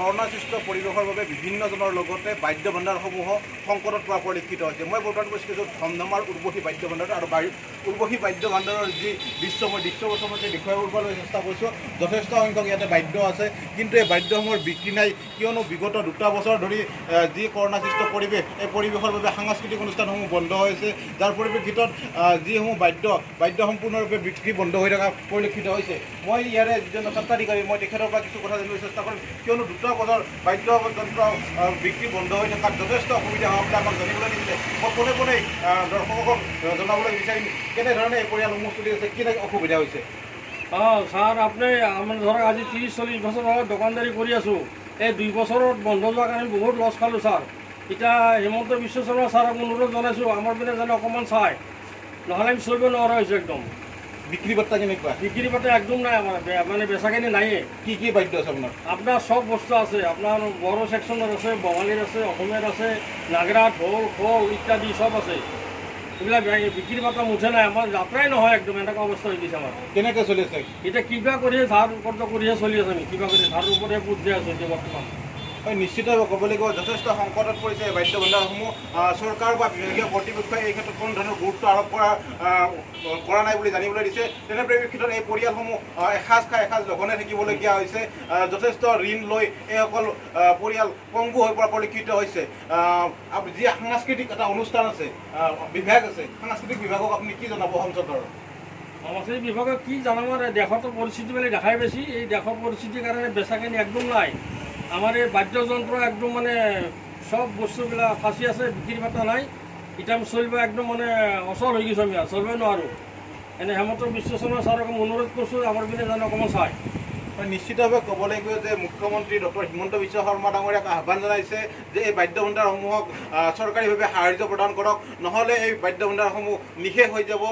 কৰোণাসৃষ্ট পৰিৱেশৰ বাবে বিভিন্নজনৰ লগতে বাদ্য ভাণ্ডাৰসমূহ সংকটত পৰা পৰিলক্ষিত হৈছে। মই বৰ্তমান কৈছোঁ ধমধমাৰ উৰ্বশী বাদ্য ভাণ্ডাৰ আৰু উৰ্বশী বাদ্য ভাণ্ডাৰৰ যি দৃশ্য মই দৃশ্যপথমতে দেখুৱাই কৰিবলৈ চেষ্টা কৰিছোঁ। যথেষ্ট সংখ্যক ইয়াতে বাদ্য আছে, কিন্তু এই বাদ্যসমূহৰ বিক্ৰী নাই, কিয়নো বিগত 2 বছৰ ধৰি যি কৰোণাসৃষ্ট পৰিৱেশ, এই পৰিৱেশৰ বাবে সাংস্কৃতিক অনুষ্ঠানসমূহ বন্ধ হৈছে, যাৰ পৰিপ্ৰেক্ষিতত যিসমূহ বাদ্য সম্পূৰ্ণৰূপে বিক্ৰী বন্ধ হৈ থকা পৰিলক্ষিত হৈছে। মই ইয়াৰে যিজন স্বত্বাধিকাৰী, মই তেখেতৰ পৰা কিছু কথা জানিবলৈ চেষ্টা কৰিম, কিয়নো 2 বছৰ বাদ্যযন্ত্ৰ বিক্ৰী বন্ধ হৈ থকাত যথেষ্ট অসুবিধা হোৱা বুলি আমাক জানিবলৈ দিছিলে। মই পোনে পোনে দৰ্শকক জনাবলৈ বিচাৰিম কেনেধৰণে এই পৰিয়ালসমূহ চলি আছে, কি অসুবিধা হৈছে। ছাৰ, আপুনি আমাৰ ধৰক আজি 30-40 বছৰ আগত দোকানদাৰী কৰি আছোঁ। এই 2 বছৰত বন্ধ যোৱাৰ কাৰণে বহুত লছ খালোঁ ছাৰ। এতিয়া হিমন্ত বিশ্ব শৰ্মা ছাৰক অনুৰোধ জনাইছোঁ, আমাৰ পিনে যেনে অকণমান চাই, নহ'লে আমি চলিব নোৱাৰা হৈছোঁ একদম। বিক্ৰী বাৰ্তা কেনেকুৱা? বিক্ৰী বাৰ্তা একদম নাই আমাৰ, মানে বেচাখিনি নাইয়ে। কি বাদ্য আছে আপোনাৰ চব বস্তু আছে। আপোনাৰ বড়ো ছেকশ্যনৰ আছে, বঙালীৰ আছে, অসমীয়াৰ আছে, নাগৰা, ঢোল, খোল ইত্যাদি চব আছে। এইবিলাক বিক্ৰী বাৰ্তা মুঠে নাই, আমাৰ যাত্ৰাই নহয় একদম, এনেকুৱা অৱস্থা হৈ গৈছে আমাৰ। কেনেকৈ চলি আছে? এতিয়া কিবা কৰিহে ধাৰ ওপৰত কৰিহে চলি আছে আমি, কিবা কৰি ধাৰ ওপৰতে পুত দিয়া আছোঁ এতিয়া বৰ্তমান। নিশ্চিতভাৱে ক'বলৈ গ'লে যথেষ্ট সংকটত পৰিছে এই বাদ্য ভাণ্ডাৰসমূহ। চৰকাৰ বা বিভাগীয় কৰ্তৃপক্ষই এই ক্ষেত্ৰত কোনো ধৰণৰ গুৰুত্ব আৰোপ কৰা নাই বুলি জানিবলৈ দিছে। তেনে পৰিপ্ৰেক্ষিতত এই পৰিয়ালসমূহ এসাঁজ খাই এসাঁজ লঘোণে থাকিবলগীয়া হৈছে। যথেষ্ট ঋণ লৈ এইসকল পৰিয়াল পংগু হৈ পৰা পৰিলক্ষিত হৈছে। যি সাংস্কৃতিক এটা অনুষ্ঠান আছে, বিভাগ আছে, সাংস্কৃতিক বিভাগক আপুনি কি জনাব সংসদৰ? সাংস্কৃতিক বিভাগক কি জনাম, দেশতো পৰিস্থিতিবিলাক দেখাই বেছি। এই দেশৰ পৰিস্থিতিৰ কাৰণে বেচাখিনি একদম নাই। আমাৰ এই বাদ্যযন্ত্ৰ একদম মানে সব বস্তুবিলাক ফাঁচি আছে, বিক্ৰী বাৰ্তা নাই। এতিয়া আমি চলিব একদম মানে অচল হৈ গৈছোঁ, আমি আৰু চলিবই নোৱাৰোঁ। এনে হিমন্ত বিশ্ব শৰ্মা ছাৰক অনুৰোধ কৰিছোঁ, আমাৰ পিনে যেন অকণমান চাই। নিশ্চিতভাৱে ক'ব লাগিব যে মুখ্যমন্ত্ৰী ডক্টৰ হিমন্ত বিশ্ব শৰ্মা ডাঙৰীয়াক আহ্বান জনাইছে যে এই বাদ্য ভাণ্ডাৰসমূহক চৰকাৰীভাৱে সাহাৰ্য প্ৰদান কৰক, নহ'লে এই বাদ্য ভাণ্ডাৰসমূহ নিশেষ হৈ যাব।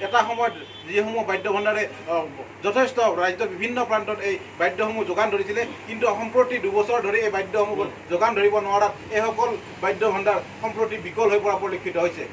এটা সময়ত যিসমূহ বাদ্য ভাণ্ডাৰে যথেষ্ট ৰাজ্যৰ বিভিন্ন প্ৰান্তত এই বাদ্যসমূহ যোগান ধৰিছিলে, কিন্তু সম্প্ৰতি 2 বছৰ ধৰি এই বাদ্যসমূহ যোগান ধৰিব নোৱাৰাত এইসকল বাদ্য ভাণ্ডাৰ সম্প্ৰতি বিকল হৈ পৰা পৰিলক্ষিত হৈছে।